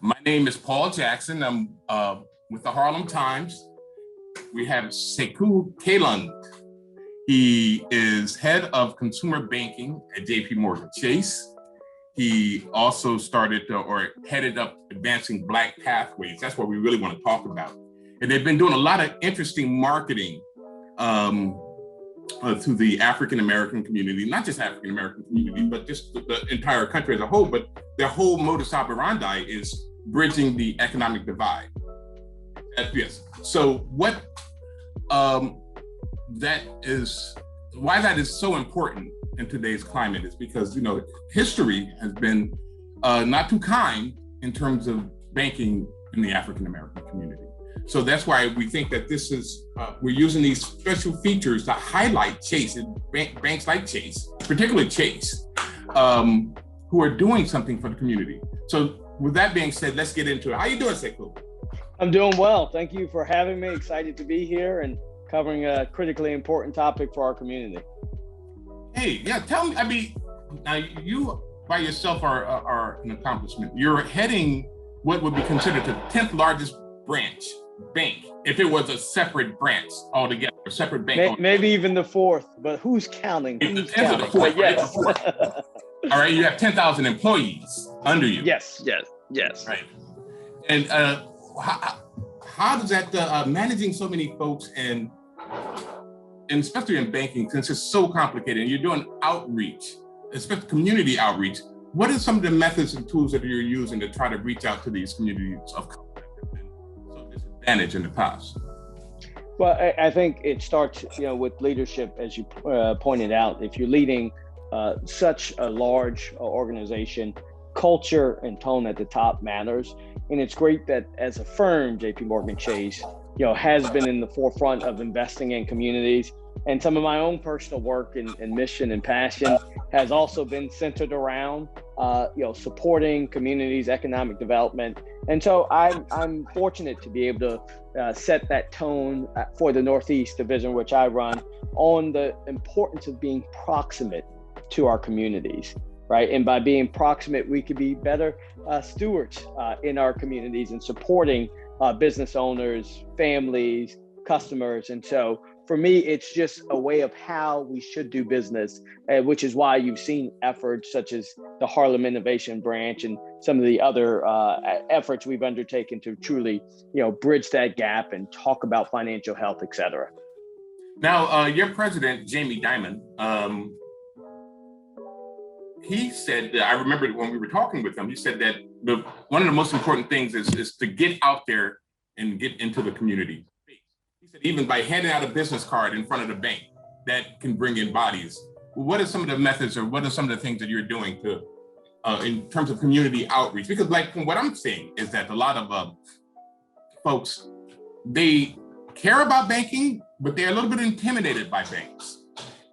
My name is Paul Jackson. I'm with the Harlem Times. We have Sekou Kaalund. He is head of consumer banking at JP Morgan Chase. He also started or headed up Advancing Black Pathways. That's what we really want to talk about. And they've been doing a lot of interesting marketing to the African-American community, not just African-American community, but just the entire country as a whole. But their whole modus operandi is bridging the economic divide. Yes. So what why that is so important in today's climate is because, history has been not too kind in terms of banking in the African-American community. So that's why we think that this is, we're using these special features to highlight Chase and banks like Chase, particularly Chase, who are doing something for the community. So with that being said, let's get into it. How you doing, Sekou? I'm doing well. Thank you for having me. Excited to be here and covering a critically important topic for our community. Hey, yeah, tell me, now you by yourself are an accomplishment. You're heading what would be considered the 10th largest bank, if it was a separate branch altogether, a separate bank. Maybe even the fourth, but who's counting? Who's counting? The fourth, yes. All right, you have 10,000 employees under you. Yes. Right. And how does that, managing so many folks and especially in banking, since it's so complicated and you're doing outreach, especially community outreach, what are some of the methods and tools that you're using to try to reach out to these communities of color that have been so disadvantaged in the past? Well, I think it starts, with leadership, as you pointed out. If you're leading such a large organization, culture and tone at the top matters. And it's great that as a firm, JP Morgan Chase, has been in the forefront of investing in communities. And some of my own personal work and mission and passion has also been centered around, supporting communities' economic development. And so I'm fortunate to be able to set that tone for the Northeast division, which I run, on the importance of being proximate to our communities, right? And by being proximate, we could be better stewards in our communities and supporting business owners, families, customers. And so for me, it's just a way of how we should do business, which is why you've seen efforts such as the Harlem Innovation Branch and some of the other efforts we've undertaken to truly, bridge that gap and talk about financial health, et cetera. Now, your president, Jamie Dimon, he said, I remember when we were talking with him, he said that one of the most important things is to get out there and get into the community. He said even by handing out a business card in front of the bank, that can bring in bodies. What are some of the methods or what are some of the things that you're doing to, in terms of community outreach? Because from what I'm seeing is that a lot of folks, they care about banking, but they're a little bit intimidated by banks.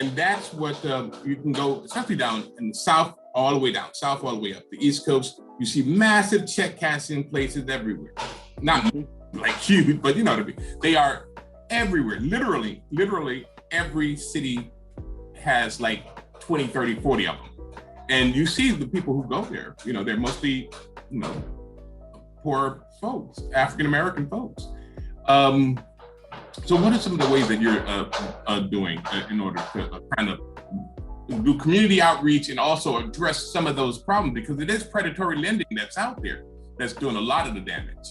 And that's what you can go, especially down in the south, all the way down, south all the way up. The East Coast, you see massive check cashing places everywhere. Not like huge, but you know what I mean. They are everywhere. Literally every city has like 20, 30, 40 of them. And you see the people who go there, they're mostly, poor folks, African-American folks. So what are some of the ways that you're doing in order to kind of do community outreach and also address some of those problems? Because it is predatory lending that's out there that's doing a lot of the damage.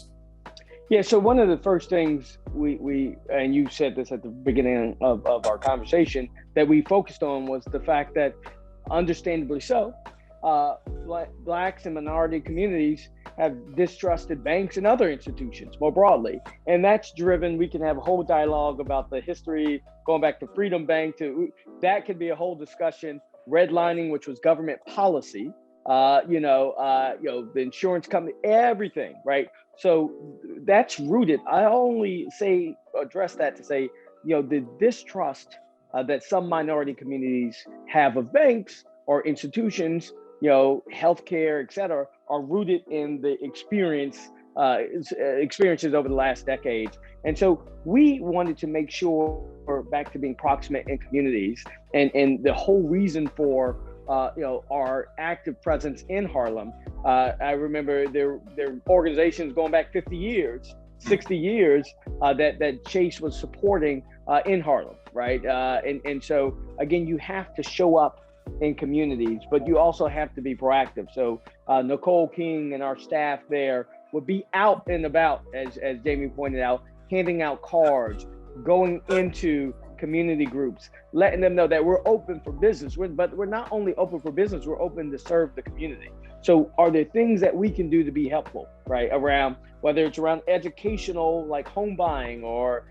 Yeah, so one of the first things we and you said this at the beginning of our conversation, that we focused on was the fact that, understandably so, Blacks and minority communities have distrusted banks and other institutions more broadly. And that's driven, we can have a whole dialogue about the history, going back to Freedom Bank, that could be a whole discussion, redlining, which was government policy, the insurance company, everything, right? So that's rooted. I only address that to say, the distrust that some minority communities have of banks or institutions, healthcare, et cetera, are rooted in the experiences over the last decade. And so we wanted to make sure, back to being proximate in communities, and the whole reason for our active presence in Harlem I remember there organizations going back 50 years, 60 years that Chase was supporting in Harlem, right? And so again, you have to show up in communities, but you also have to be proactive. So Nicole King and our staff there would be out and about, as Jamie pointed out, handing out cards, going into community groups, letting them know that we're open for business. But we're not only open for business, we're open to serve the community. So are there things that we can do to be helpful, right? Around, whether it's around educational, like home buying, or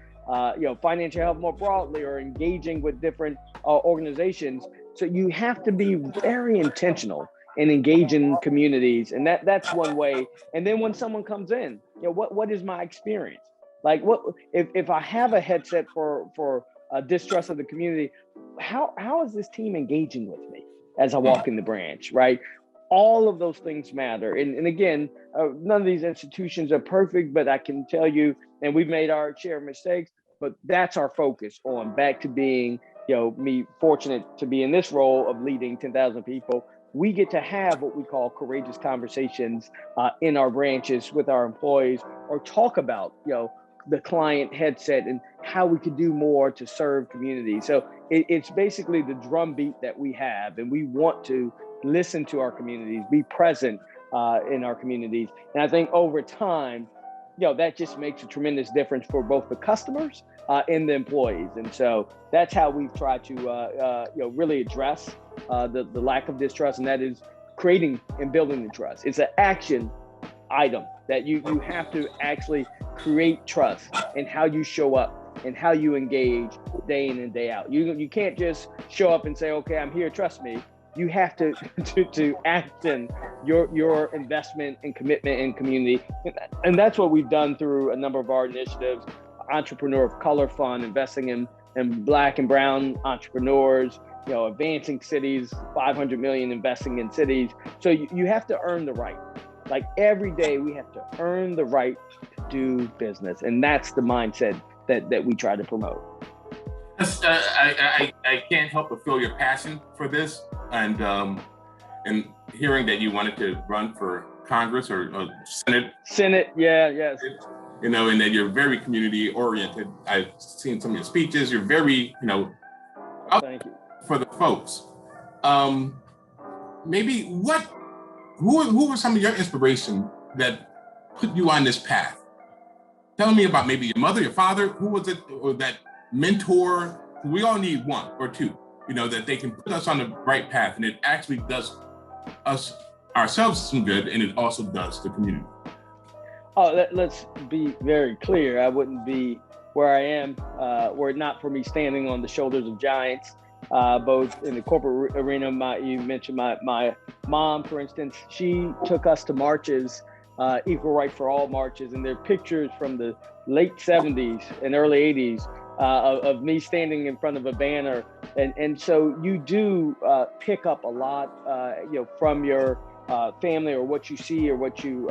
financial help more broadly, or engaging with different organizations. So you have to be very intentional in engaging communities, and that's one way. And then when someone comes in, what is my experience? Like, what if I have a headset for distrust of the community? How is this team engaging with me as I walk in the branch, right? All of those things matter. And again, none of these institutions are perfect, but I can tell you, and we've made our share of mistakes, but that's our focus on back to being, me fortunate to be in this role of leading 10,000 people. We get to have what we call courageous conversations in our branches with our employees, or talk about, the client headset and how we could do more to serve communities. So it's basically the drumbeat that we have, and we want to listen to our communities, be present in our communities. And I think over time, that just makes a tremendous difference for both the customers and the employees. And so that's how we've tried to really address the lack of distrust, and that is creating and building the trust. It's an action item that you have to actually create trust in how you show up and how you engage day in and day out. You can't just show up and say, okay, I'm here, trust me. You have to act in your investment and commitment in community. And that's what we've done through a number of our initiatives. Entrepreneur of Color Fund, investing in Black and Brown entrepreneurs, advancing cities, 500 million investing in cities. So you have to earn the right. Like every day we have to earn the right to do business. And that's the mindset that we try to promote. I can't help but feel your passion for this, and hearing that you wanted to run for Congress or Senate. Senate, yes. And that you're very community oriented. I've seen some of your speeches. You're very, Thank you. For the folks. Maybe who were some of your inspiration that put you on this path? Tell me about maybe your mother, your father. Who was it, or that mentor? We all need one or two, that they can put us on the right path, and it actually does us ourselves some good, and it also does the community. Oh, let's be very clear. I wouldn't be where I am were it not for me standing on the shoulders of giants, both in the corporate arena. You mentioned my mom, for instance. She took us to marches, Equal Right for All marches, and there are pictures from the late 70s and early 80s of me standing in front of a banner. And so you do pick up a lot, from your family, or what you see, or what you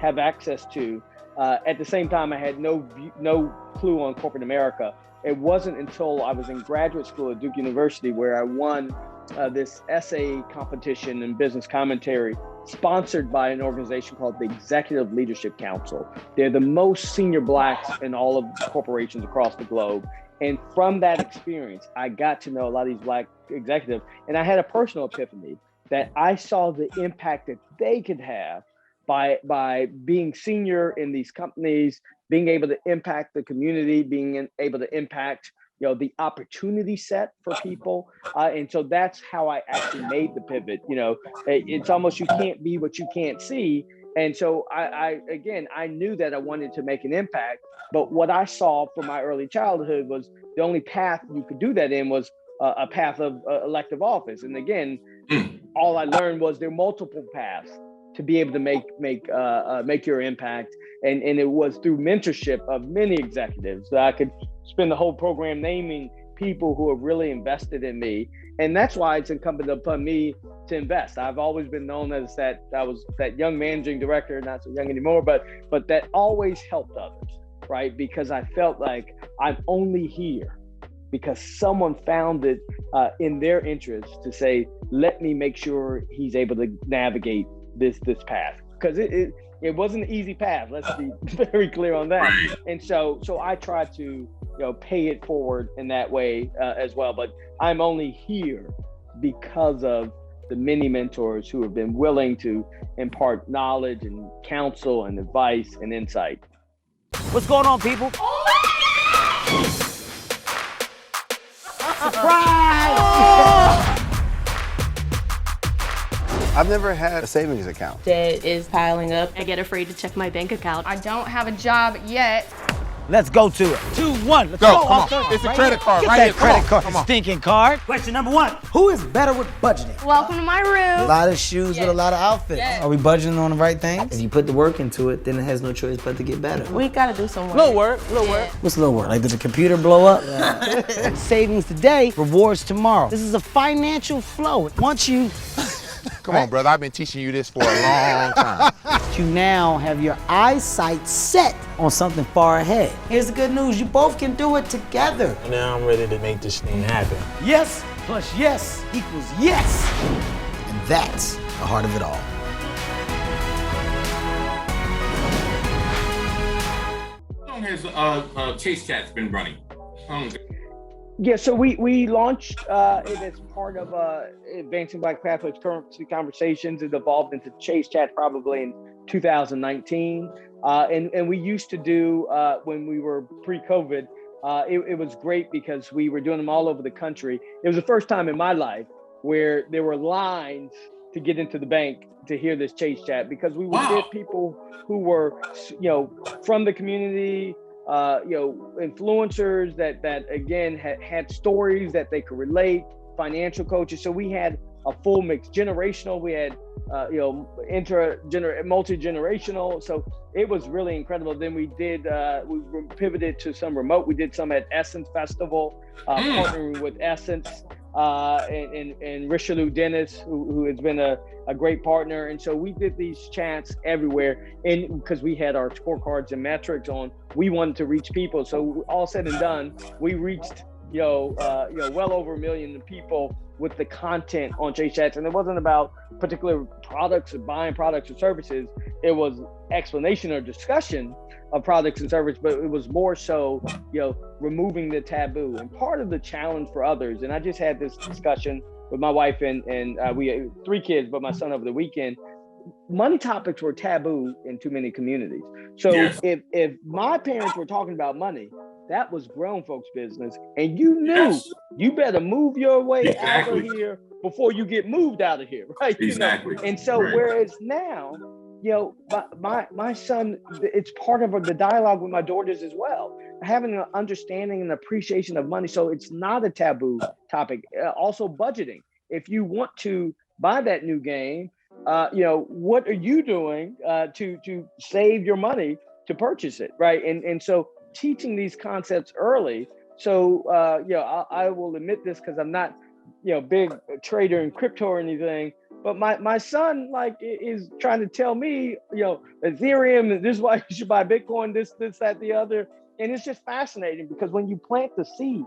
have access to. At the same time, I had no clue on corporate America. It wasn't until I was in graduate school at Duke University where I won this essay competition in business commentary, sponsored by an organization called the Executive Leadership Council. They're the most senior Blacks in all of corporations across the globe. And from that experience, I got to know a lot of these Black executives, and I had a personal epiphany that I saw the impact that they could have by being senior in these companies, being able to impact the community, being able to impact the opportunity set for people. And so that's how I actually made the pivot. It's almost, you can't be what you can't see. And so I knew that I wanted to make an impact, but what I saw from my early childhood was the only path you could do that in was a path of elective office. And again, all I learned was there are multiple paths to be able to make your impact. And it was through mentorship of many executives that I could spend the whole program naming people who have really invested in me. And that's why it's incumbent upon me to invest. I've always been known as that young managing director, not so young anymore, but that always helped others, right? Because I felt like I'm only here because someone found it in their interest to say, let me make sure he's able to navigate this path, because it wasn't an easy path. Let's be very clear on that. Right. And so I try to pay it forward in that way as well. But I'm only here because of the many mentors who have been willing to impart knowledge and counsel and advice and insight. What's going on, people? Surprise! I've never had a savings account. Debt is piling up. I get afraid to check my bank account. I don't have a job yet. Let's go to it. 2, 1, let's Go, go. come Arthur. on. It's a Right credit here. card Get right that here. Come credit on, card, come on. stinking card. Question number 1, who is better with budgeting? Welcome to my A room. lot of shoes with a lot of outfits. Yes. Are we budgeting on the right things? If you put the work into it, then it has no choice but to get better. We gotta do some work. Little work. What's a little word? Like, did the computer blow up? Savings today, rewards tomorrow. This is a financial flow. Once you Come on, brother. I've been teaching you this for a long time. you now have your eyesight set on something far ahead. Here's the good news, you both can do it together. Now I'm ready to make this thing happen. Yes plus yes equals yes. And that's the heart of it all. How long has Chase Chat's been running? How long? Yeah, so we launched it as part of Advancing Black Pathways Currency Conversations. It evolved into Chase Chat probably in 2019. And we used to do, when we were pre-COVID, it was great because we were doing them all over the country. It was the first time in my life where there were lines to get into the bank to hear this Chase Chat, because we would get people who were, from the community, influencers that again had stories that they could relate, financial coaches. So we had a full mix, generational. We had multi-generational. So it was really incredible. Then we did we pivoted to some remote. We did some at Essence Festival, partnering with Essence and Richelieu Dennis, who has been a great partner. And so we did these chats everywhere, and because we had our scorecards and metrics on, we wanted to reach people. So all said and done, we reached well over 1 million people with the content on Chase Chats. And it wasn't about particular products or buying products or services. It was explanation or discussion of products and services, but it was more so, removing the taboo. And part of the challenge for others, and I just had this discussion with my wife and we had 3 kids, but my son over the weekend, money topics were taboo in too many communities. So if my parents were talking about money, that was grown folks' business, and you knew you better move your way out of here before you get moved out of here, right? Exactly. And so whereas now, my son, it's part of the dialogue with my daughters as well, having an understanding and appreciation of money. So it's not a taboo topic. Also budgeting. If you want to buy that new game, what are you doing to save your money to purchase it, right? And so teaching these concepts early. So I will admit this because I'm not big trader in crypto or anything, but my son is trying to tell me Ethereum, this is why you should buy Bitcoin, this that the other. And it's just fascinating because when you plant the seed,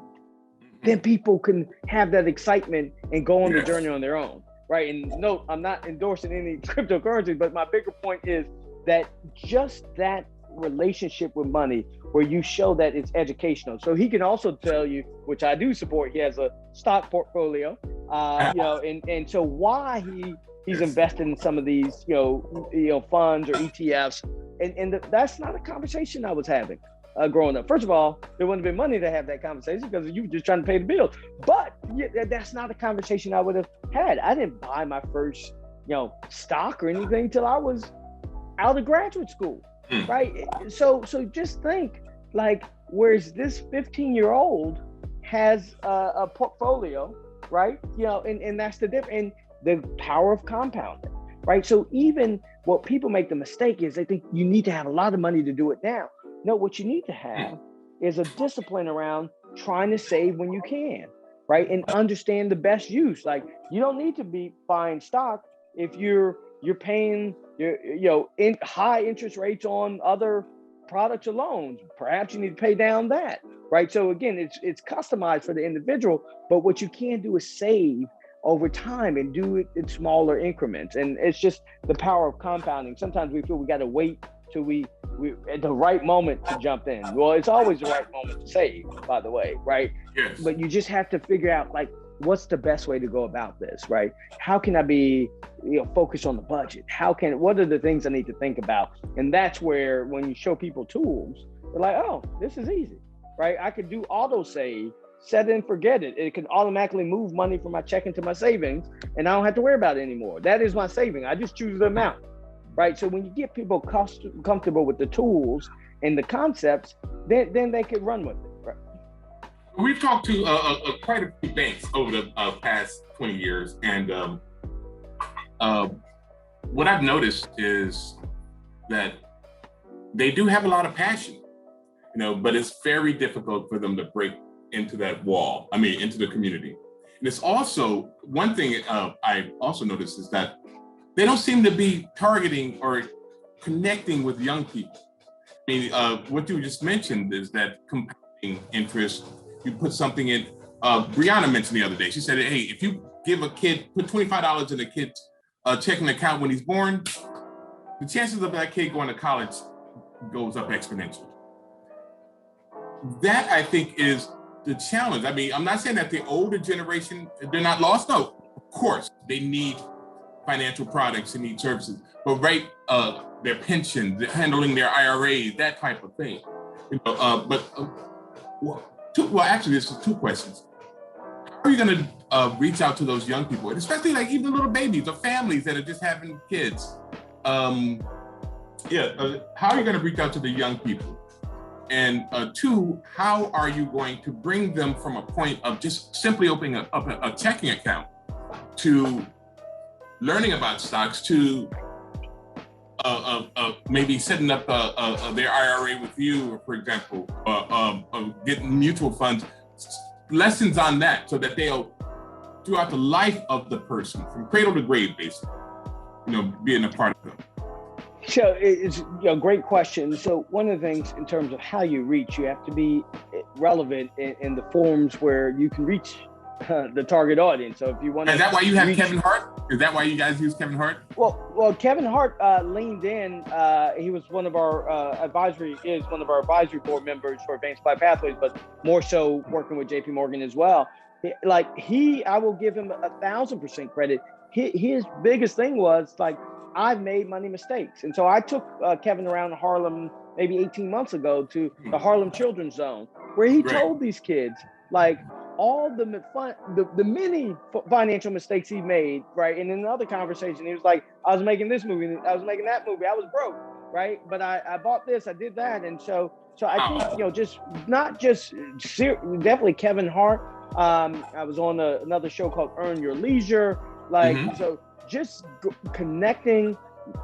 then people can have that excitement and go on the journey on their own, right? And no, I'm not endorsing any cryptocurrency, but my bigger point is that just that relationship with money where you show that it's educational. So he can also tell you, which I do support, he has a stock portfolio, and so why he's invested in some of these, funds or ETFs. And that's not a conversation I was having growing up. First of all, there wouldn't have been money to have that conversation because you were just trying to pay the bills. But that's not a conversation I would have had. I didn't buy my first, stock or anything till I was out of graduate school. Right. So just think whereas this 15-year-old has a portfolio, right? And that's the difference, and the power of compounding, right? So even what people make the mistake is they think you need to have a lot of money to do it now. No, what you need to have is a discipline around trying to save when you can, right? And understand the best use. You don't need to be buying stock if you're paying in high interest rates on other products or loans. Perhaps you need to pay down that, right? So again, it's customized for the individual, but what you can do is save over time and do it in smaller increments. And it's just the power of compounding. Sometimes we feel we got to wait till we at the right moment to jump in. Well, it's always the right moment to save, by the way, right? Yes. But you just have to figure out, like, what's the best way to go about this, right? How can I be, focused on the budget? What are the things I need to think about? And that's where, when you show people tools, they're like, oh, this is easy, right? I could do auto save, set it and forget it. It can automatically move money from my checking to my savings, and I don't have to worry about it anymore. That is my saving. I just choose the amount, right? So when you get people comfortable with the tools and the concepts, then they can run with it, right? We've talked to quite a few banks over the past 20 years, and what I've noticed is that they do have a lot of passion, but it's very difficult for them to break into that wall, into the community. And it's also, one thing I also noticed is that they don't seem to be targeting or connecting with young people. What you just mentioned is that compounding interest. You put something in, Brianna mentioned the other day, she said, hey, if you give a kid, put $25 in a kid's checking account when he's born, the chances of that kid going to college goes up exponentially. That, I think, is the challenge. I'm not saying that the older generation, they're not lost. No, of course, they need financial products, they need services, but their pensions, handling their IRAs, that type of thing. Actually, this is two questions. How are you going to reach out to those young people, and especially like even little babies or families that are just having kids? How are you going to reach out to the young people? And two, how are you going to bring them from a point of just simply opening up a checking account to learning about stocks to maybe setting up their IRA with you, for example, getting mutual funds, lessons on that, so that they'll, throughout the life of the person, from cradle to grave, basically, being a part of them. So it's a great question. So one of the things in terms of how you reach, you have to be relevant in the forms where you can reach the target audience. So if you want to, is that why you have Kevin Hart? Is that why you guys use Kevin Hart? Well, Kevin Hart leaned in. He was one of our advisory advisory board members for Advanced Applied Pathways, but more so working with JP Morgan as well. I will give him 1,000% credit. His biggest thing was like, I've made money mistakes. And so I took Kevin around Harlem maybe 18 months ago to the Harlem Children's Zone, where he told these kids, like, all the many financial mistakes he made, right? And in another conversation, he was like, I was making this movie, I was making that movie, I was broke, right? But I bought this, I did that. And so I think, definitely Kevin Hart. I was on another show called Earn Your Leisure. So just connecting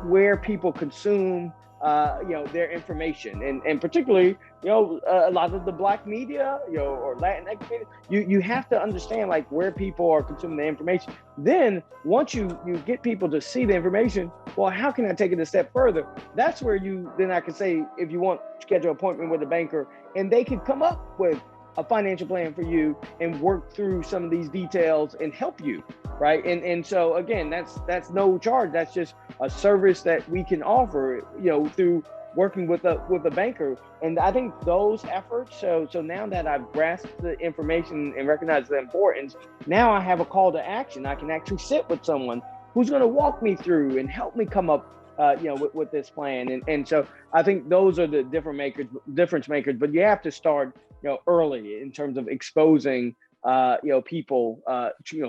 where people consume, their information, and particularly, a lot of the Black media, or Latinx media, you have to understand like where people are consuming the information. Then once you get people to see the information, well, how can I take it a step further? That's where then I can say, if you want to schedule an appointment with a banker, and they can come up with a financial plan for you and work through some of these details and help you, right? And so again, that's no charge. That's just a service that we can offer, through working with a banker. And I think those efforts. So now that I've grasped the information and recognized the importance, now I have a call to action. I can actually sit with someone who's going to walk me through and help me come up, with this plan. And so I think those are the difference makers. But you have to start, early in terms of exposing, people,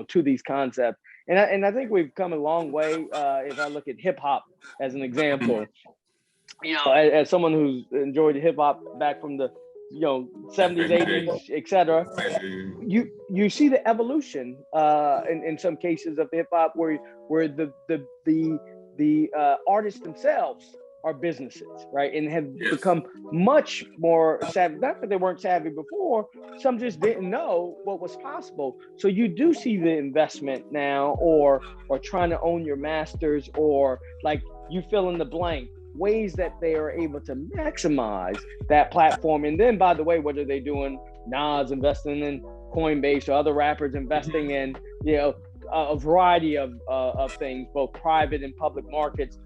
to these concepts. And I think we've come a long way. If I look at hip hop as an example, as someone who's enjoyed hip hop back from the 70s, 80s, etc., you see the evolution in some cases of hip hop where the artists themselves are businesses, right? And have become much more savvy. Not that they weren't savvy before, some just didn't know what was possible. So you do see the investment now, or trying to own your masters, or like you fill in the blank, ways that they are able to maximize that platform. And then, by the way, what are they doing? Nas investing in Coinbase, or other rappers investing in, a variety of things, both private and public markets,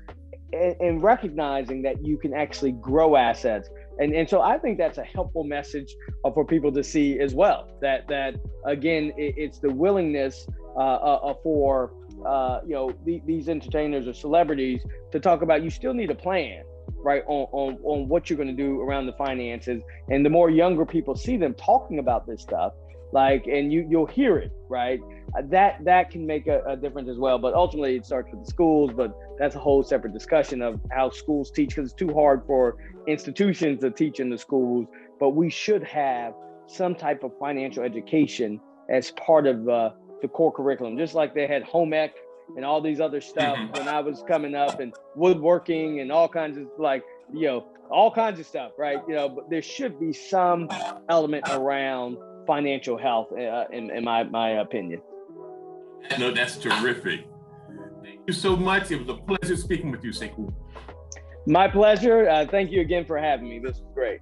and recognizing that you can actually grow assets. And so I think that's a helpful message for people to see as well, that again, it's the willingness for these entertainers or celebrities to talk about, you still need a plan, right, on what you're going to do around the finances. And the more younger people see them talking about this stuff, and you'll hear it, right, that can make a difference as well. But ultimately it starts with the schools, but that's a whole separate discussion of how schools teach, because it's too hard for institutions to teach in the schools. But we should have some type of financial education as part of the core curriculum, just like they had home ec and all these other stuff when I was coming up, and woodworking and all kinds of all kinds of stuff, right? But there should be some element around financial health, in my opinion. No, that's terrific. Thank you so much. It was a pleasure speaking with you, Sekou. My pleasure. Thank you again for having me. This was great.